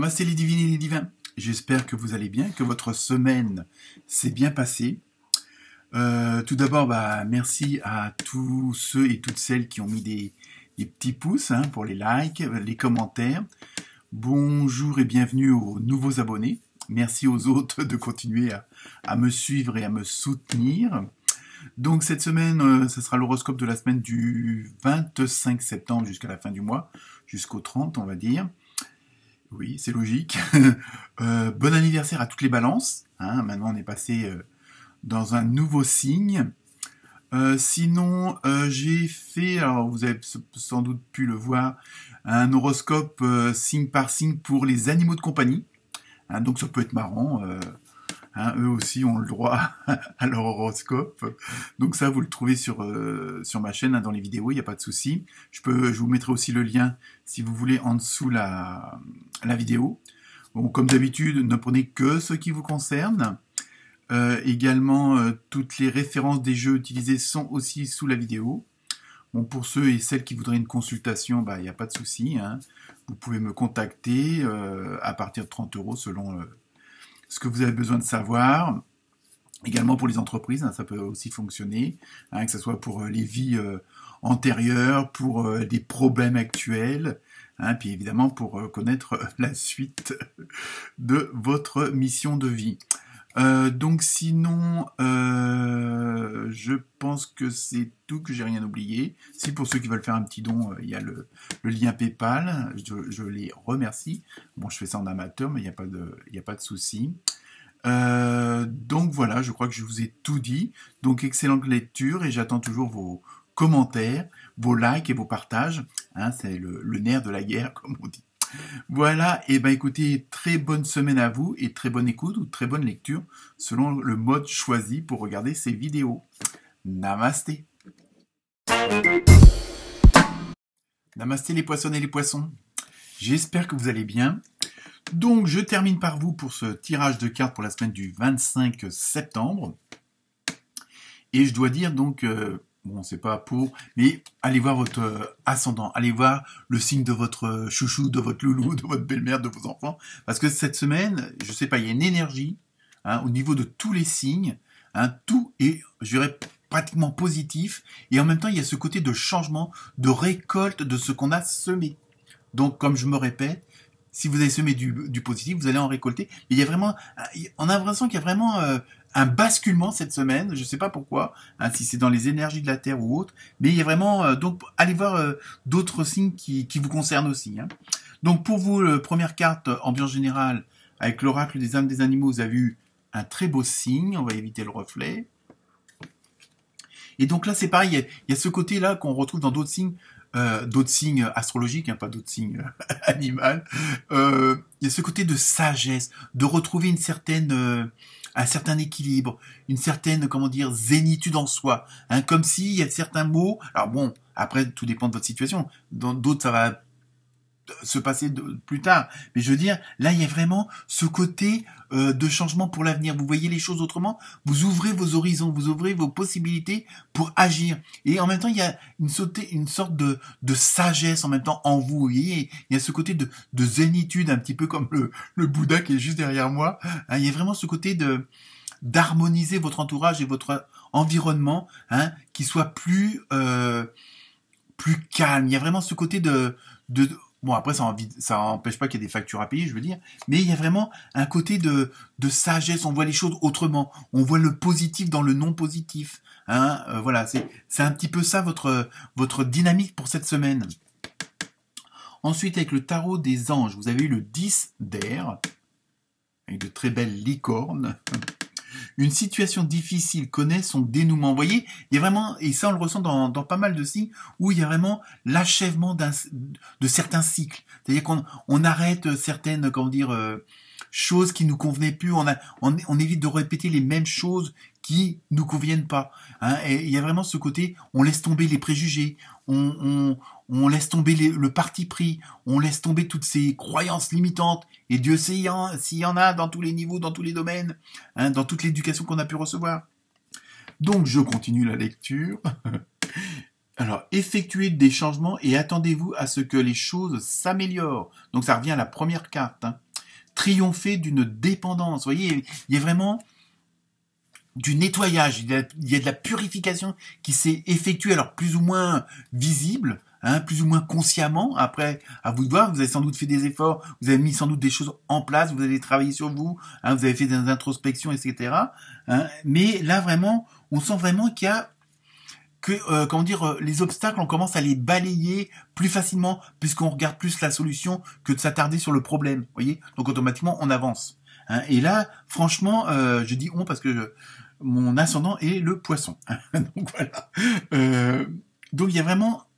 Namasté les divines et les divins. J'espère que vous allez bien, que votre semaine s'est bien passée. Tout d'abord, merci à tous ceux et toutes celles qui ont mis des petits pouces pour les likes, les commentaires. Bonjour et bienvenue aux nouveaux abonnés. Merci aux autres de continuer à me suivre et à me soutenir. Donc cette semaine, ce sera l'horoscope de la semaine du 25 septembre jusqu'à la fin du mois, jusqu'au 30 on va dire. Oui, c'est logique. Bon anniversaire à toutes les balances. Maintenant, on est passé dans un nouveau signe. Sinon, j'ai fait, alors vous avez sans doute pu le voir, un horoscope signe par signe pour les animaux de compagnie. Donc ça peut être marrant. Eux aussi ont le droit à leur horoscope. Donc ça, vous le trouvez sur ma chaîne, dans les vidéos, il n'y a pas de souci. Je vous mettrai aussi le lien, si vous voulez, en dessous la vidéo. Bon, comme d'habitude, ne prenez que ce qui vous concerne. Également, toutes les références des jeux utilisés sont aussi sous la vidéo. Bon, pour ceux et celles qui voudraient une consultation, il n'y a pas de souci. Vous pouvez me contacter à partir de 30 € selon ce que vous avez besoin de savoir. Également pour les entreprises, ça peut aussi fonctionner, que ce soit pour les vies antérieures, pour des problèmes actuels, puis évidemment pour connaître la suite de votre mission de vie. Donc sinon, je pense que c'est tout, que j'ai rien oublié. Si pour ceux qui veulent faire un petit don, il y a le lien PayPal, je les remercie. Bon, je fais ça en amateur, mais il n'y a pas de souci. Donc voilà, je crois que je vous ai tout dit. Donc excellente lecture et j'attends toujours vos commentaires, vos likes et vos partages. C'est le nerf de la guerre, comme on dit. Voilà, et écoutez, très bonne semaine à vous et très bonne écoute ou très bonne lecture selon le mode choisi pour regarder ces vidéos. Namasté. Namasté les poissons et les poissons. J'espère que vous allez bien. Donc je termine par vous pour ce tirage de cartes pour la semaine du 25 septembre. Et je dois dire donc... bon, c'est pas pour, mais allez voir votre ascendant, allez voir le signe de votre chouchou, de votre loulou, de votre belle-mère, de vos enfants, parce que cette semaine, je sais pas, il y a une énergie au niveau de tous les signes, tout est, je dirais, pratiquement positif, et en même temps, il y a ce côté de changement, de récolte de ce qu'on a semé. Donc, comme je me répète, si vous avez semé du positif, vous allez en récolter. Mais il y a vraiment, on a l'impression qu'il y a vraiment un basculement cette semaine. Je ne sais pas pourquoi, si c'est dans les énergies de la Terre ou autre. Mais il y a vraiment, donc allez voir d'autres signes qui vous concernent aussi. Donc pour vous, première carte, ambiance générale, avec l'oracle des âmes des animaux, vous avez eu un très beau signe. On va éviter le reflet. Et donc là, c'est pareil, il y a ce côté-là qu'on retrouve dans d'autres signes astrologiques, pas d'autres signes animaux. Il y a ce côté de sagesse, de retrouver un certain équilibre, une certaine, zénitude en soi. Comme s'il y a certains mots, alors bon, après, tout dépend de votre situation. Dans d'autres, ça va se passer plus tard. Mais je veux dire, là, il y a vraiment ce côté de changement pour l'avenir. Vous voyez les choses autrement, vous ouvrez vos horizons, vous ouvrez vos possibilités pour agir. Et en même temps, il y a une sorte de sagesse en même temps en vous. Vous voyez, il y a ce côté de zénitude, un petit peu comme le Bouddha qui est juste derrière moi. Il y a vraiment ce côté d'harmoniser votre entourage et votre environnement, qui soit plus calme. Il y a vraiment ce côté bon, après, ça empêche pas qu'il y ait des factures à payer, je veux dire, mais il y a vraiment un côté de sagesse, on voit les choses autrement, on voit le positif dans le non positif, voilà, c'est un petit peu ça votre dynamique pour cette semaine. Ensuite, avec le tarot des anges, vous avez eu le 10 d'air, avec de très belles licornes. Une situation difficile connaît son dénouement. Vous voyez, il y a vraiment, et ça on le ressent dans pas mal de signes, où il y a vraiment l'achèvement de certains cycles. C'est-à-dire qu'on arrête certaines, choses qui nous convenaient plus. On évite de répéter les mêmes choses qui nous conviennent pas. Et il y a vraiment ce côté, on laisse tomber les préjugés, on laisse tomber le parti pris, on laisse tomber toutes ces croyances limitantes. Et Dieu sait s'il y en a dans tous les niveaux, dans tous les domaines, dans toute l'éducation qu'on a pu recevoir. Donc je continue la lecture. Alors, effectuez des changements et attendez-vous à ce que les choses s'améliorent. Donc ça revient à la première carte. triompher d'une dépendance. Vous voyez, il y a vraiment du nettoyage, il y a de la purification qui s'est effectuée, alors plus ou moins visible, hein, plus ou moins consciemment. Après, à vous de voir, vous avez sans doute fait des efforts, vous avez mis sans doute des choses en place, vous avez travaillé sur vous, hein, vous avez fait des introspections, etc. Hein, mais là, vraiment, on sent vraiment qu'il y a les obstacles, on commence à les balayer plus facilement, puisqu'on regarde plus la solution que de s'attarder sur le problème. Vous voyez, donc automatiquement, on avance. Hein, et là, franchement, je dis on parce que mon ascendant est le poisson. Donc voilà. Donc il y a vraiment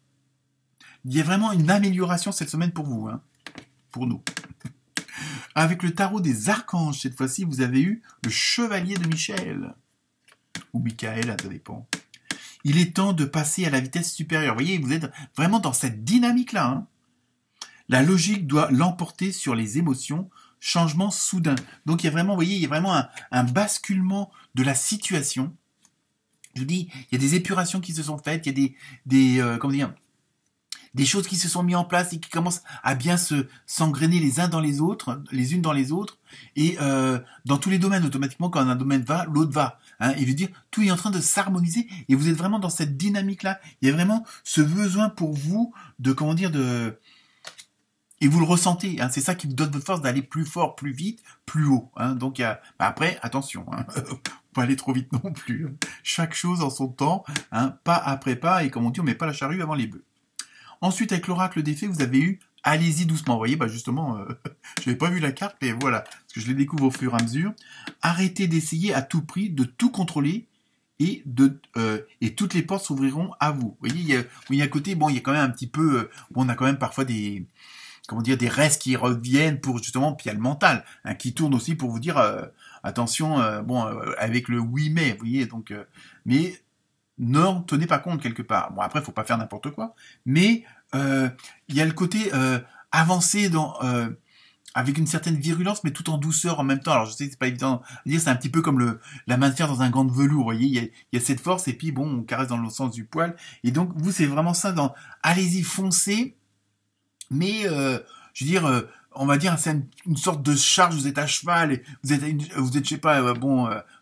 une amélioration cette semaine pour vous, hein, pour nous. Avec le tarot des archanges, cette fois-ci, vous avez eu le chevalier de Michel. Ou Michael, ça dépend. Il est temps de passer à la vitesse supérieure. Vous voyez, vous êtes vraiment dans cette dynamique-là. Hein. La logique doit l'emporter sur les émotions. Changement soudain. Donc il y a vraiment, vous voyez, il y a vraiment un basculement de la situation. Je vous dis, il y a des épurations qui se sont faites, il y a des choses qui se sont mises en place et qui commencent à bien s'engrainer les uns dans les autres, les unes dans les autres, et dans tous les domaines, automatiquement, quand un domaine va, l'autre va. Hein, et je veux dire, tout est en train de s'harmoniser, et vous êtes vraiment dans cette dynamique-là. Il y a vraiment ce besoin pour vous et vous le ressentez, hein, c'est ça qui vous donne votre force d'aller plus fort, plus vite, plus haut. Hein, donc après, attention, hein, pas aller trop vite non plus. Hein. Chaque chose en son temps, hein, pas après pas, et comme on dit, on met pas la charrue avant les bœufs. Ensuite, avec l'oracle des fées, vous avez eu allez-y doucement. Vous voyez, justement, je n'avais pas vu la carte, mais voilà, parce que je les découvre au fur et à mesure. Arrêtez d'essayer à tout prix de tout contrôler et toutes les portes s'ouvriront à vous. Vous voyez, il y a à côté, bon, il y a quand même un petit peu, on a quand même parfois des restes qui reviennent pour justement, puis il y a le mental, hein, qui tourne aussi pour vous dire, attention, avec le oui mais, vous voyez, donc, mais n'en tenez pas compte quelque part. Bon, après, faut pas faire n'importe quoi, mais il y a le côté avancé avec une certaine virulence, mais tout en douceur en même temps. Alors, je sais que c'est pas évident à dire, c'est un petit peu comme la main de fer dans un gant de velours, vous voyez, il y a cette force, et puis bon, on caresse dans le sens du poil, et donc, vous, c'est vraiment ça, allez-y, foncez, mais je veux dire, on va dire, c'est une sorte de charge. Vous êtes à cheval, et vous êtes, je sais pas,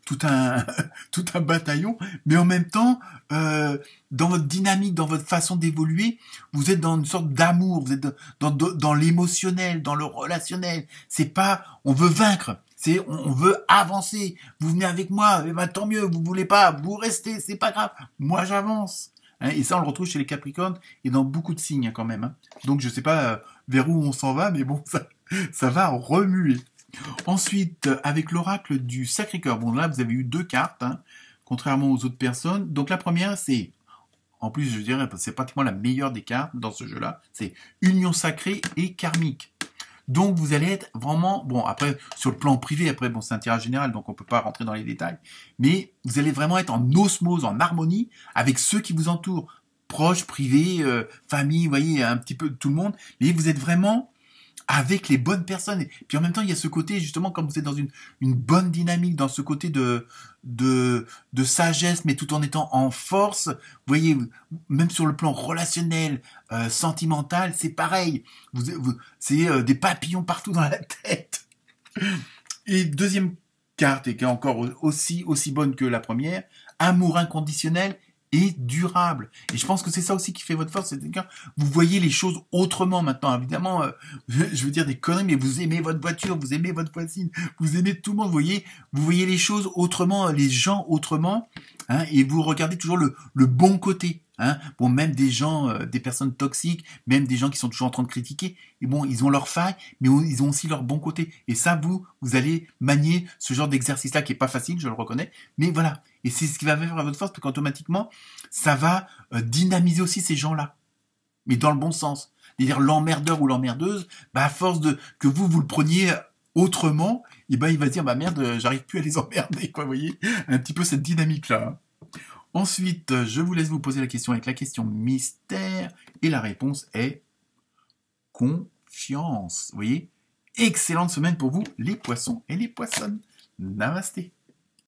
tout un bataillon, mais en même temps, dans votre dynamique, dans votre façon d'évoluer, vous êtes dans une sorte d'amour. Vous êtes dans l'émotionnel, dans le relationnel. C'est pas, on veut vaincre. On veut avancer. Vous venez avec moi, et tant mieux. Vous voulez pas, vous restez, c'est pas grave. Moi, j'avance. Hein, et ça, on le retrouve chez les Capricornes et dans beaucoup de signes, hein, quand même. Hein. Donc, je sais pas vers où on s'en va, mais bon, ça va remuer. Ensuite, avec l'oracle du Sacré-Cœur. Bon, là, vous avez eu 2 cartes, hein, contrairement aux autres personnes. Donc, la première, c'est, en plus, je dirais, c'est pratiquement la meilleure des cartes dans ce jeu-là. C'est union sacrée et karmique. Donc, vous allez être vraiment, bon, après, sur le plan privé, après, bon, c'est un tirage général, donc on peut pas rentrer dans les détails, mais vous allez vraiment être en osmose, en harmonie avec ceux qui vous entourent, proches, privés, famille, vous voyez, un petit peu tout le monde, mais vous êtes vraiment avec les bonnes personnes. Et puis en même temps, il y a ce côté, justement, comme vous êtes dans une bonne dynamique, dans ce côté de sagesse, mais tout en étant en force. Vous voyez, même sur le plan relationnel, sentimental, c'est pareil. C'est des papillons partout dans la tête. Et deuxième carte, et qui est encore aussi bonne que la première, amour inconditionnel et durable. Et je pense que c'est ça aussi qui fait votre force, c'est que vous voyez les choses autrement maintenant. Évidemment, je veux dire des conneries, mais vous aimez votre voiture, vous aimez votre voisine, vous aimez tout le monde, vous voyez les choses autrement, les gens autrement, hein, et vous regardez toujours le bon côté. Hein. Bon, même des gens, des personnes toxiques, même des gens qui sont toujours en train de critiquer, et bon, ils ont leurs failles, mais ils ont aussi leur bon côté. Et ça, vous allez manier ce genre d'exercice-là qui est pas facile, je le reconnais, mais voilà. Et c'est ce qui va faire à votre force, parce qu'automatiquement, ça va dynamiser aussi ces gens-là, mais dans le bon sens. C'est-à-dire l'emmerdeur ou l'emmerdeuse, à force que vous le preniez autrement, et il va se dire, merde, j'arrive plus à les emmerder, quoi, vous voyez, un petit peu cette dynamique-là. Ensuite, je vous laisse vous poser la question avec la question mystère, et la réponse est confiance. Vous voyez, excellente semaine pour vous, les poissons et les poissonnes. Namasté.